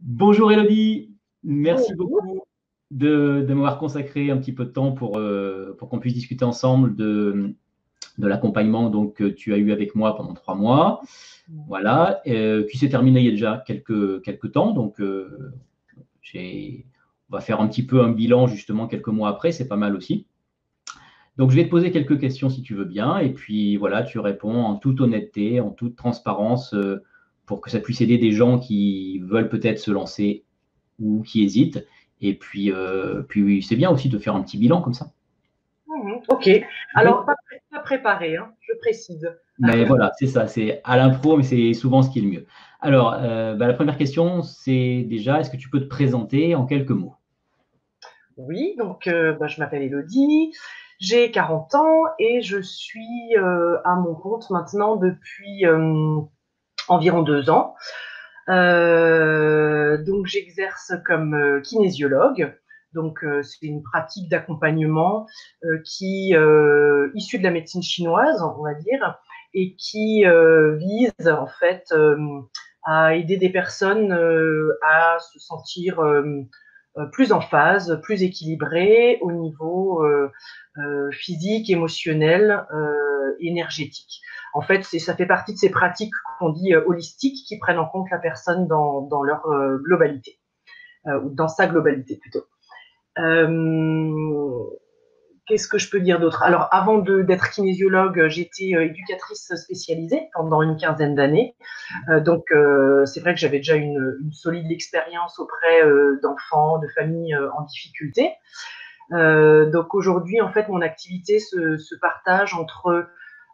Bonjour Elodie, merci Bonjour. beaucoup de m'avoir consacré un petit peu de temps pour qu'on puisse discuter ensemble de l'accompagnement donc, que tu as eu avec moi pendant 3 mois. Voilà, qui s'est terminé il y a déjà quelques temps. Donc, on va faire un petit peu un bilan justement quelques mois après, c'est pas mal aussi. Donc, je vais te poser quelques questions si tu veux bien. Et puis voilà, tu réponds en toute honnêteté, en toute transparence, pour que ça puisse aider des gens qui veulent peut-être se lancer ou qui hésitent. Et puis oui, c'est bien aussi de faire un petit bilan comme ça. Ok. Ok. Alors, pas préparé, hein, je précise. Mais voilà, c'est ça, c'est à l'impro, mais c'est souvent ce qui est le mieux. Alors, la première question, c'est déjà, est-ce que tu peux te présenter en quelques mots? Oui, donc je m'appelle Elodie, j'ai 40 ans et je suis à mon compte maintenant depuis environ 2 ans. Donc, j'exerce comme kinésiologue. Donc, c'est une pratique d'accompagnement qui issue de la médecine chinoise, on va dire, et qui vise en fait à aider des personnes à se sentir plus en phase, plus équilibrées au niveau physique, émotionnel, énergétique. En fait, ça fait partie de ces pratiques qu'on dit holistiques qui prennent en compte la personne dans leur globalité, ou dans sa globalité plutôt. Euh, Qu'est-ce que je peux dire d'autre? Alors, avant d'être kinésiologue, j'étais éducatrice spécialisée pendant une quinzaine d'années. Donc, c'est vrai que j'avais déjà une solide expérience auprès d'enfants, de familles en difficulté. Donc, aujourd'hui, en fait, mon activité se partage entre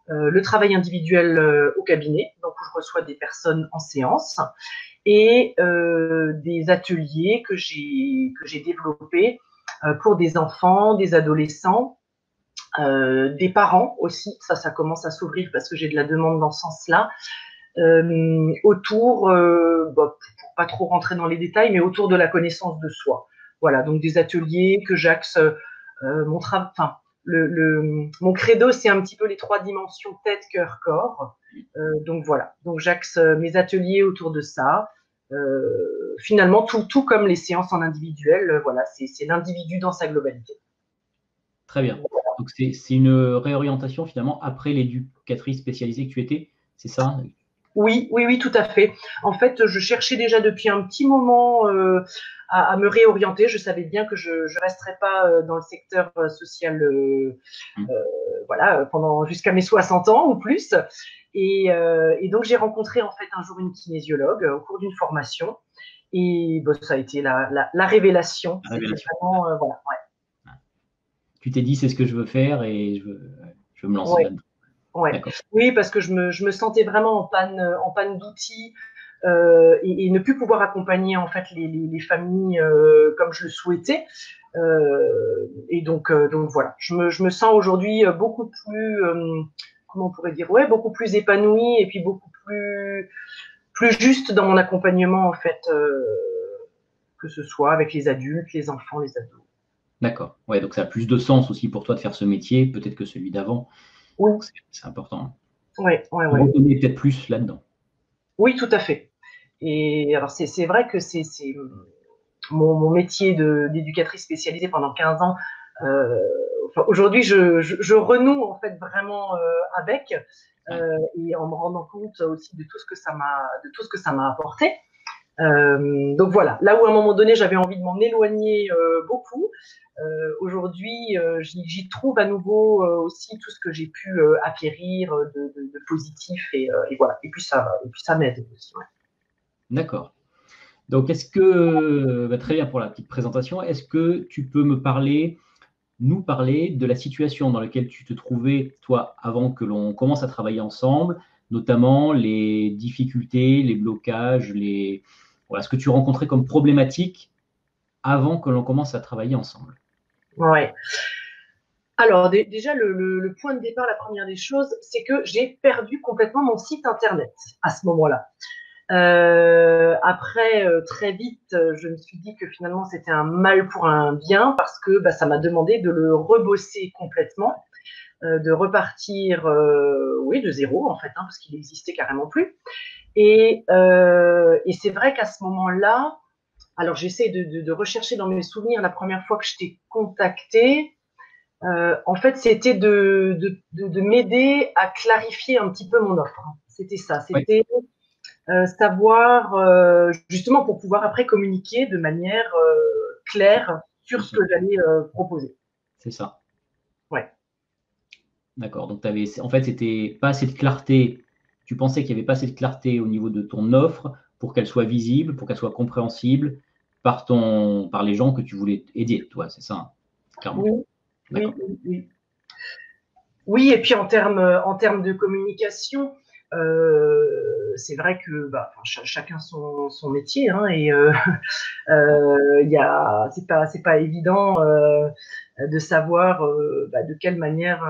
le travail individuel au cabinet, donc où je reçois des personnes en séance, et des ateliers que j'ai développés pour des enfants, des adolescents, des parents aussi. Ça commence à s'ouvrir parce que j'ai de la demande dans ce sens-là. Autour, pour pas trop rentrer dans les détails, mais autour de la connaissance de soi. Voilà, donc des ateliers que j'axe mon travail. Enfin, mon credo, c'est un petit peu les 3 dimensions tête, cœur, corps. Donc voilà, donc j'axe mes ateliers autour de ça. Finalement, tout comme les séances en individuel, voilà, c'est l'individu dans sa globalité. Très bien. Donc, c'est une réorientation finalement après l'éducatrice spécialisée que tu étais, c'est ça? Oui, oui, oui, tout à fait. En fait, je cherchais déjà depuis un petit moment à me réorienter. Je savais bien que je ne resterais pas dans le secteur social, voilà, pendant jusqu'à mes 60 ans ou plus. Et donc, j'ai rencontré en fait un jour une kinésiologue au cours d'une formation. Et bon, ça a été la révélation. La C'était révélation. vraiment, voilà, Tu t'es dit, c'est ce que je veux faire et je veux me lancer ouais, là-dedans. ouais. D'accord. Oui, parce que je me sentais vraiment en panne d'outils. Et ne plus pouvoir accompagner en fait les familles comme je le souhaitais. Et donc voilà, je me sens aujourd'hui beaucoup plus, comment on pourrait dire, ouais, beaucoup plus épanouie et puis beaucoup plus juste dans mon accompagnement en fait, que ce soit avec les adultes, les enfants, les ados. D'accord. Ouais, donc ça a plus de sens aussi pour toi de faire ce métier, peut-être que celui d'avant. Oui, Donc, c'est important. ouais, ouais, Te ouais. reconnaître peut-être plus là-dedans. Oui, tout à fait. Et alors c'est vrai que c'est mon métier d'éducatrice spécialisée pendant 15 ans. Euh, enfin, aujourd'hui, je renoue en fait vraiment avec, Ouais. et en me rendant compte aussi de tout ce que ça m'a apporté. Donc voilà, là où à un moment donné j'avais envie de m'en éloigner beaucoup, aujourd'hui j'y trouve à nouveau aussi tout ce que j'ai pu acquérir de positif, et voilà. Et puis ça m'aide aussi. Ouais. D'accord. Donc, très bien pour la petite présentation, est-ce que tu peux nous parler de la situation dans laquelle tu te trouvais, toi, avant que l'on commence à travailler ensemble, notamment les difficultés, les blocages, voilà, ce que tu rencontrais comme problématique avant que l'on commence à travailler ensemble. Ouais. Alors déjà le point de départ, la première des choses, c'est que j'ai perdu complètement mon site internet à ce moment-là. Après, très vite, je me suis dit que finalement c'était un mal pour un bien parce que ça m'a demandé de le rebosser complètement, de repartir, oui, de zéro en fait, parce qu'il n'existait carrément plus. Et c'est vrai qu'à ce moment-là, Alors, j'essaie de rechercher dans mes souvenirs la première fois que je t'ai contacté. En fait, c'était de m'aider à clarifier un petit peu mon offre. C'était ça. Oui, C'était savoir, justement, pour pouvoir après communiquer de manière claire sur ce que j'allais proposer. c'est ça. Ouais. D'accord. Donc, en fait, c'était pas assez de clarté. Tu pensais qu'il n'y avait pas assez de clarté au niveau de ton offre pour qu'elle soit visible, pour qu'elle soit compréhensible par les gens que tu voulais aider, toi, c'est ça, hein, clairement. Oui, D'accord. oui, oui, oui. Oui, et puis en termes de communication, c'est vrai que bah, chacun son métier, hein, et c'est pas évident de savoir bah, de quelle manière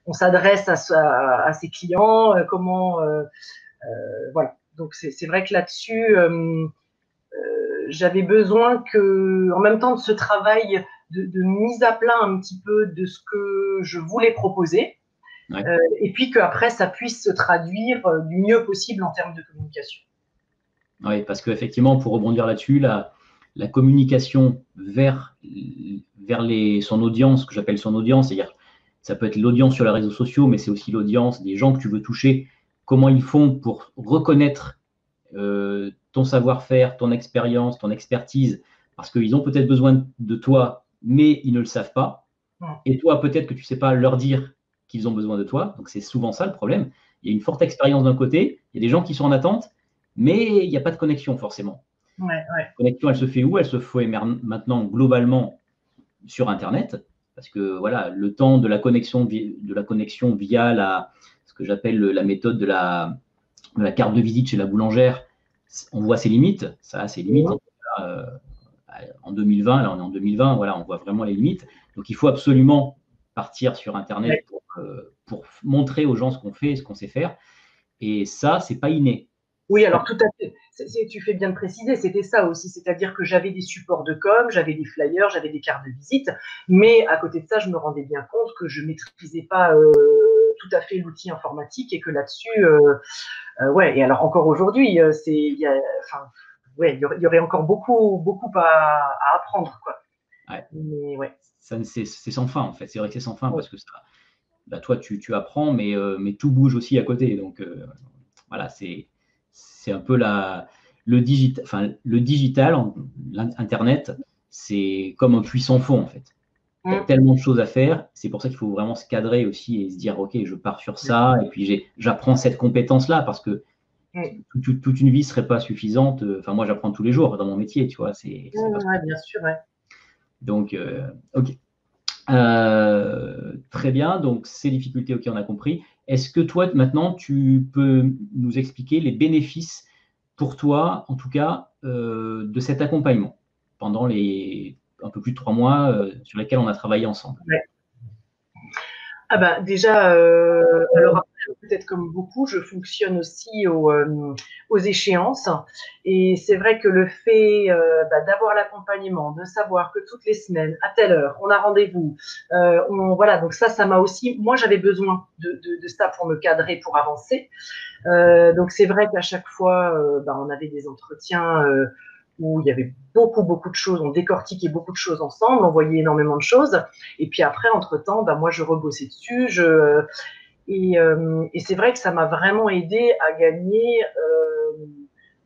on s'adresse à ses clients, comment voilà. Donc c'est vrai que là-dessus, j'avais besoin que, en même temps de ce travail de mise à plat un petit peu de ce que je voulais proposer, Ouais. et puis qu'après ça puisse se traduire du mieux possible en termes de communication. Oui, parce qu'effectivement, pour rebondir là-dessus, la communication vers son audience, que j'appelle son audience, c'est-à-dire ça peut être l'audience sur les réseaux sociaux, mais c'est aussi l'audience des gens que tu veux toucher, comment ils font pour reconnaître ton savoir-faire, ton expérience, ton expertise, parce qu'ils ont peut-être besoin de toi, mais ils ne le savent pas. Et toi, peut-être que tu ne sais pas leur dire qu'ils ont besoin de toi. Donc, c'est souvent ça le problème. Il y a une forte expérience d'un côté, il y a des gens qui sont en attente, mais il n'y a pas de connexion forcément. Ouais, ouais. La connexion, elle se fait où? Elle se fait maintenant globalement sur Internet, parce que voilà, le temps de la connexion via ce que j'appelle la méthode de la carte de visite chez la boulangère, on voit ses limites. Ça a ses limites. Euh, En 2020, là on est en 2020, voilà, on voit vraiment les limites. Donc il faut absolument partir sur Internet Ouais. pour montrer aux gens ce qu'on fait, ce qu'on sait faire. Et ça, c'est pas inné. Oui, alors tout à fait. Tu fais bien de préciser, c'était ça aussi. C'est-à-dire que j'avais des supports de com, j'avais des flyers, j'avais des cartes de visite, mais à côté de ça, je me rendais bien compte que je maîtrisais pas tout à fait l'outil informatique et que là-dessus, ouais. Et alors encore aujourd'hui, enfin, ouais, il y aurait encore beaucoup à apprendre, quoi. Ouais. Mais ouais. C'est sans fin, en fait. C'est vrai que c'est sans fin Ouais. parce que ça, bah, toi, tu apprends, mais tout bouge aussi à côté. Donc, voilà, c'est un peu le digital, Internet, c'est comme un puits sans fond, en fait. Il y a tellement de choses à faire. C'est pour ça qu'il faut vraiment se cadrer aussi et se dire, OK, je pars sur ça et puis j'apprends cette compétence-là parce que toute une vie ne serait pas suffisante. Enfin, moi, j'apprends tous les jours dans mon métier, tu vois. C'est pas... Ouais, bien sûr, ouais. Donc, OK. Très bien. Donc, ces difficultés, OK, on a compris. Est-ce que toi, maintenant, tu peux nous expliquer les bénéfices pour toi, en tout cas, de cet accompagnement pendant les un peu plus de 3 mois sur lesquels on a travaillé ensemble? Ouais. Ah bah déjà, alors après, peut-être comme beaucoup, je fonctionne aussi aux échéances. Et c'est vrai que le fait bah, d'avoir l'accompagnement, de savoir que toutes les semaines, à telle heure, on a rendez-vous, voilà, donc ça m'a aussi, moi j'avais besoin de ça pour me cadrer, pour avancer. Donc c'est vrai qu'à chaque fois, bah, on avait des entretiens où il y avait beaucoup de choses, on décortiquait beaucoup de choses ensemble, on voyait énormément de choses. Et puis après, entre-temps, bah, moi, je rebossais dessus. Et c'est vrai que ça m'a vraiment aidé à gagner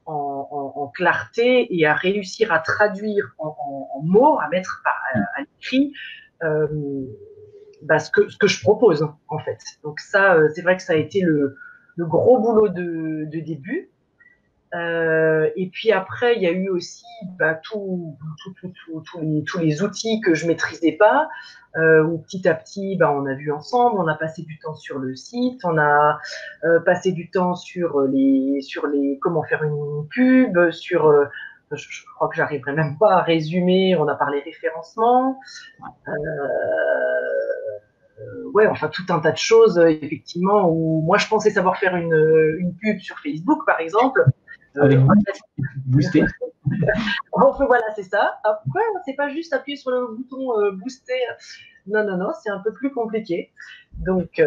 en clarté et à réussir à traduire en mots, à mettre à l'écrit euh, bah, ce que je propose, en fait. Donc ça, c'est vrai que ça a été le gros boulot de début. Et puis après, il y a eu aussi bah, tous les outils que je maîtrisais pas, où petit à petit, bah, on a vu ensemble, on a passé du temps sur le site, on a passé du temps sur les comment faire une pub, je crois que j'arriverai même pas à résumer, on a parlé référencement, ouais, enfin tout un tas de choses, effectivement, où moi je pensais savoir faire une pub sur Facebook, par exemple. Avec Boosté. Enfin, voilà, c'est ça. Après, c'est pas juste appuyer sur le bouton booster. Non, non, non, c'est un peu plus compliqué. Donc,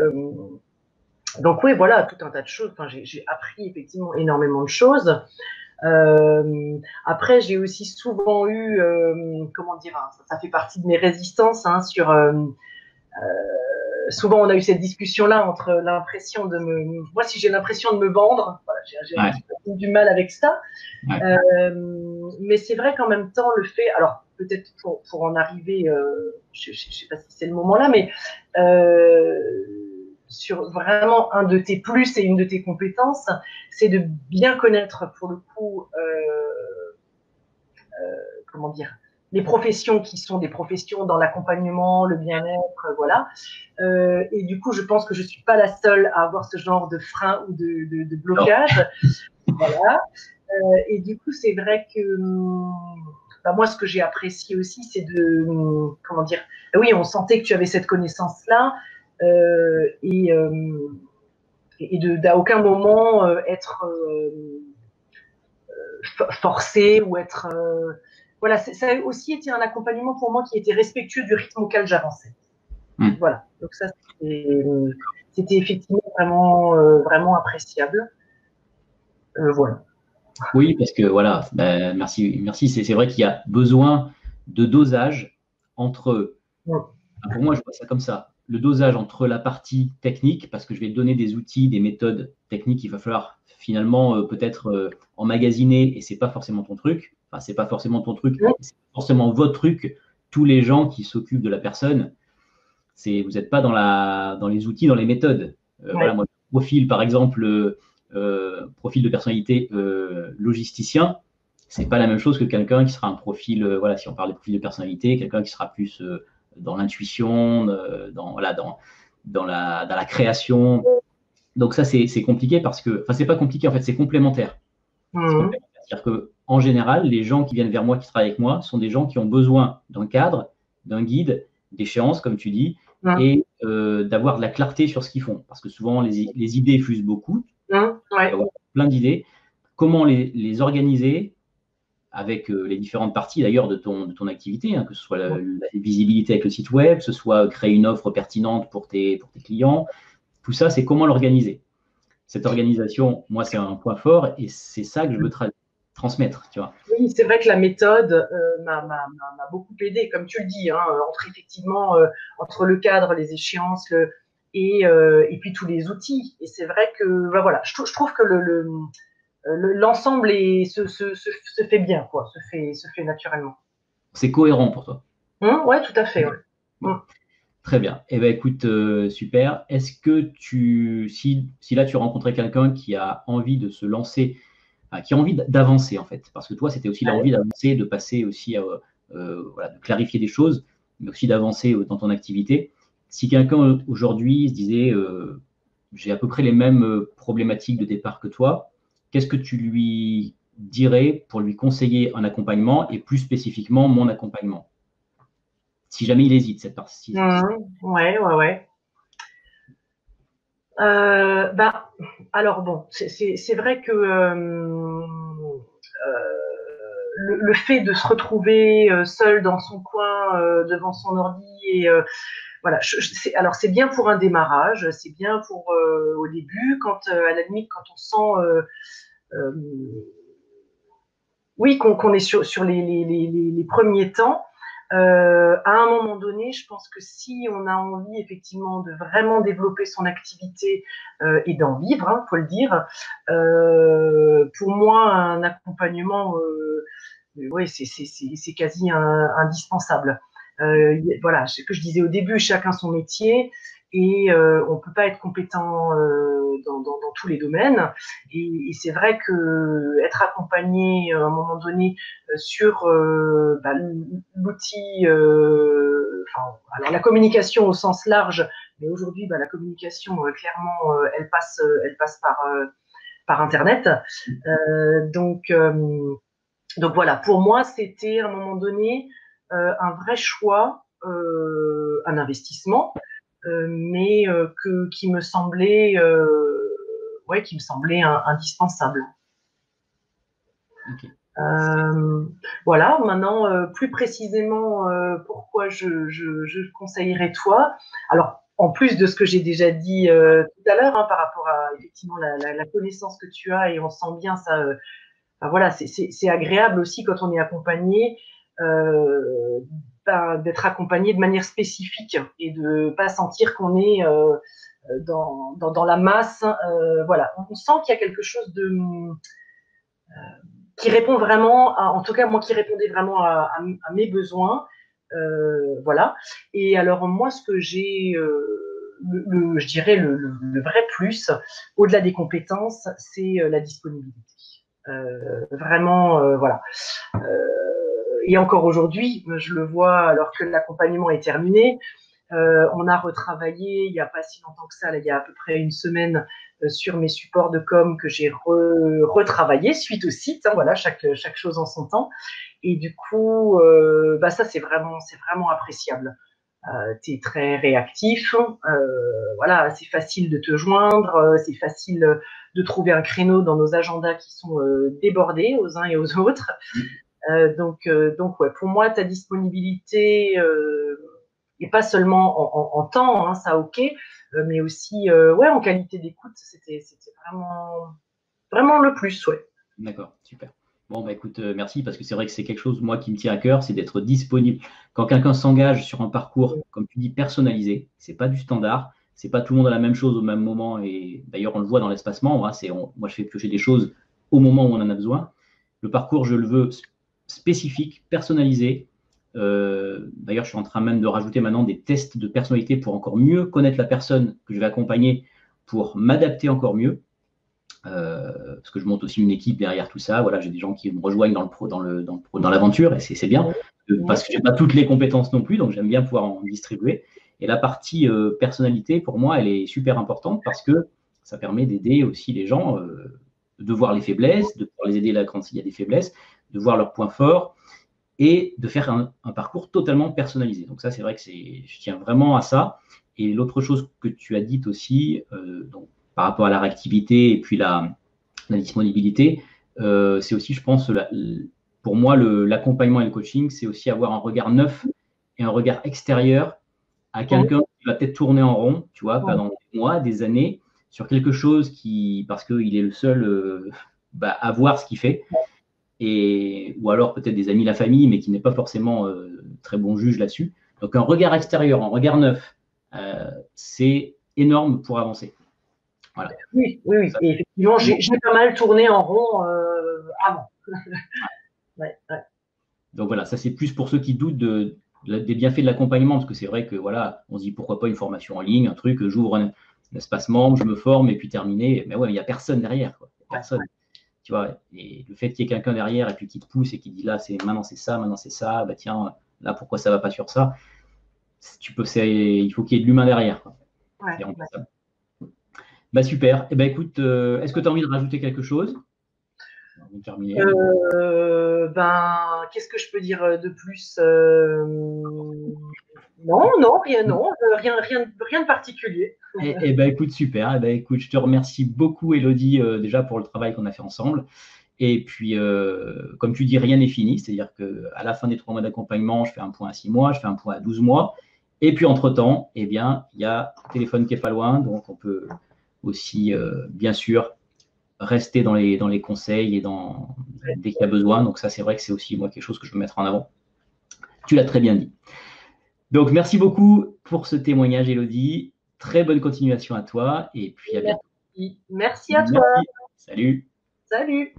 donc oui, voilà, tout un tas de choses. Enfin, j'ai appris effectivement énormément de choses. Après, j'ai aussi souvent eu, comment dire, hein, ça fait partie de mes résistances hein, sur souvent on a eu cette discussion-là entre l'impression de me. Moi, si j'ai l'impression de me vendre, voilà, j'ai un Ouais, petit peu du mal avec ça. ouais. Mais c'est vrai qu'en même temps, le fait. Alors, peut-être pour en arriver, je ne sais pas si c'est le moment là, mais sur vraiment un de tes plus et une de tes compétences, c'est de bien connaître pour le coup, comment dire, les professions qui sont des professions dans l'accompagnement, le bien-être, voilà. Et du coup, je pense que je suis pas la seule à avoir ce genre de frein ou de Non. blocage. Voilà. Et du coup, c'est vrai que bah, moi, ce que j'ai apprécié aussi, c'est de comment dire. Oui, on sentait que tu avais cette connaissance-là et d'à aucun moment être forcé ou être voilà. Ça a aussi été un accompagnement pour moi qui était respectueux du rythme auquel j'avançais. Hmm. Voilà. Donc ça, c'était effectivement vraiment appréciable. Voilà. Oui, parce que voilà, ben, merci, merci. C'est vrai qu'il y a besoin de dosage entre, enfin, pour moi, je vois ça comme ça, le dosage entre la partie technique, parce que je vais te donner des outils, des méthodes techniques qu'il va falloir finalement peut-être emmagasiner, et c'est pas forcément ton truc. Enfin, c'est pas forcément ton truc, c'est forcément votre truc. Tous les gens qui s'occupent de la personne, vous n'êtes pas dans les outils, dans les méthodes. Voilà, Ouais. moi, profil, par exemple, profil de personnalité logisticien, c'est pas la même chose que quelqu'un qui sera un profil, voilà, si on parle de profil de personnalité, quelqu'un qui sera plus dans l'intuition, voilà, dans la création. Donc ça, c'est compliqué parce que, enfin, c'est pas compliqué, en fait, c'est complémentaire. C'est Mmh. complémentaire. C'est-à-dire que, en général, les gens qui viennent vers moi, qui travaillent avec moi, sont des gens qui ont besoin d'un cadre, d'un guide, d'échéance, comme tu dis, Mmh. et d'avoir de la clarté sur ce qu'ils font. Parce que souvent, les idées fusent beaucoup, Mmh. il peut y Ouais. avoir plein d'idées. Comment les organiser avec les différentes parties d'ailleurs de ton activité, hein, que ce soit la visibilité avec le site web, que ce soit créer une offre pertinente pour tes clients. Tout ça, c'est comment l'organiser. Cette organisation, moi, c'est un point fort et c'est ça que je veux transmettre, tu vois. Oui, c'est vrai que la méthode m'a beaucoup aidé, comme tu le dis, hein, entre effectivement entre le cadre, les échéances, et puis tous les outils. Et c'est vrai que bah, voilà, je trouve que l'ensemble se fait bien, quoi, se fait naturellement. C'est cohérent pour toi. Ouais, tout à fait. Ouais. Bon, très bien. Eh bien, écoute, super. Est-ce que si là tu rencontrais quelqu'un qui a envie de se lancer, enfin, qui a envie d'avancer en fait, parce que toi, c'était aussi l'envie d'avancer, de passer aussi à, voilà, de clarifier des choses, mais aussi d'avancer dans ton activité. Si quelqu'un aujourd'hui se disait, j'ai à peu près les mêmes problématiques de départ que toi, qu'est-ce que tu lui dirais pour lui conseiller un accompagnement et plus spécifiquement mon accompagnement? Si jamais il hésite, cette partie. Ouais, ouais, ouais. Bah, alors bon, c'est vrai que le fait de se retrouver seul dans son coin devant son ordi et voilà, alors c'est bien pour un démarrage, c'est bien pour au début, quand à la limite quand on sent euh, oui qu'on est sur les premiers temps. À un moment donné, je pense que si on a envie effectivement de vraiment développer son activité et d'en vivre, hein, faut le dire, pour moi, un accompagnement, oui, c'est quasi indispensable. Voilà, ce que je disais au début, chacun son métier et on peut pas être compétent dans tous les domaines. Et c'est vrai que être accompagné à un moment donné sur bah, l'outil, enfin, alors la communication au sens large, mais aujourd'hui, bah, la communication, clairement, elle passe par Internet. Donc, voilà, pour moi, c'était à un moment donné un vrai choix, un investissement, mais qui me semblait indispensable. Ok. Voilà, maintenant, plus précisément, pourquoi je conseillerais toi. Alors, en plus de ce que j'ai déjà dit tout à l'heure, hein, par rapport à effectivement la connaissance que tu as, et on sent bien ça enfin, voilà, c'est agréable aussi quand on est accompagné, d'être accompagné de manière spécifique et de pas sentir qu'on est dans la masse. Voilà, on sent qu'il y a quelque chose qui répond vraiment, en tout cas moi qui répondait vraiment à mes besoins. Voilà. Et alors moi, ce que j'ai, je dirais le vrai plus, au-delà des compétences, c'est la disponibilité. Vraiment, voilà. Et encore aujourd'hui, je le vois alors que l'accompagnement est terminé. On a retravaillé il n'y a pas si longtemps que ça, là, il y a à peu près une semaine, sur mes supports de com que j'ai retravaillé suite au site. Hein, voilà, chaque chose en son temps. Et du coup, ça c'est vraiment appréciable. Tu es très réactif, voilà, c'est facile de te joindre, c'est facile de trouver un créneau dans nos agendas qui sont débordés aux uns et aux autres. Donc ouais, pour moi, ta disponibilité, et pas seulement en temps, hein, ça ok, mais aussi ouais, en qualité d'écoute, c'était vraiment le plus, ouais. D'accord, super. Bon, bah écoute, merci, parce que c'est vrai que c'est quelque chose, moi, qui me tient à cœur, c'est d'être disponible. Quand quelqu'un s'engage sur un parcours, comme tu dis, personnalisé, c'est pas du standard, c'est pas tout le monde a la même chose au même moment, et d'ailleurs, on le voit dans l'espace membre, hein, moi, je fais piocher des choses au moment où on en a besoin. Le parcours, je le veux spécifique, personnalisé. D'ailleurs, je suis en train même de rajouter maintenant des tests de personnalité pour encore mieux connaître la personne que je vais accompagner, pour m'adapter encore mieux. Parce que je monte aussi une équipe derrière tout ça. Voilà, j'ai des gens qui me rejoignent dans l'aventure, et c'est bien, parce que j'ai pas toutes les compétences non plus, donc j'aime bien pouvoir en distribuer. Et la partie personnalité, pour moi, elle est super importante, parce que ça permet d'aider aussi les gens, de voir les faiblesses, de pouvoir les aider là quand il y a des faiblesses, de voir leurs points forts, et de faire un parcours totalement personnalisé. Donc ça, c'est vrai que je tiens vraiment à ça. Et l'autre chose que tu as dite aussi, donc, par rapport à la réactivité et puis la disponibilité, c'est aussi, je pense, pour moi, l'accompagnement et le coaching, c'est aussi avoir un regard neuf et un regard extérieur à quelqu'un qui va peut-être tourner en rond, tu vois, pendant des mois, des années, sur quelque chose parce qu'il est le seul à voir ce qu'il fait, ou alors peut-être des amis, la famille, mais qui n'est pas forcément très bon juge là-dessus. Donc un regard extérieur, un regard neuf, c'est énorme pour avancer. Voilà. Oui. Et effectivement, j'ai pas mal tourné en rond avant. Ouais. Donc voilà, ça c'est plus pour ceux qui doutent des bienfaits de l'accompagnement, parce que c'est vrai que voilà, on se dit pourquoi pas une formation en ligne, un truc, j'ouvre un espace membre, je me forme et puis terminé. Mais ouais, il n'y a personne derrière, quoi. Personne. Tu vois, et le fait qu'il y ait quelqu'un derrière et puis qui te pousse et qui dit là, maintenant c'est ça, bah tiens, là pourquoi ça va pas sur ça, il faut qu'il y ait de l'humain derrière, quoi. Ça. Bah super. Eh ben écoute, est-ce que tu as envie de rajouter quelque chose? On va terminer. Qu'est-ce que je peux dire de plus? Non, rien de particulier. Eh ben écoute, super. Eh ben écoute, je te remercie beaucoup, Elodie, déjà pour le travail qu'on a fait ensemble. Et puis, comme tu dis, rien n'est fini. C'est-à-dire qu'à la fin des 3 mois d'accompagnement, je fais un point à 6 mois, je fais un point à 12 mois. Et puis, entre-temps, eh bien, il y a le téléphone qui est pas loin. Donc, on peut aussi, bien sûr, rester dans les conseils et dès qu'il y a besoin. Donc, ça, c'est vrai que c'est aussi, moi, quelque chose que je veux mettre en avant. Tu l'as très bien dit. Donc, merci beaucoup pour ce témoignage, Elodie. Très bonne continuation à toi. Et puis, à bientôt. Merci à toi. Salut. Salut.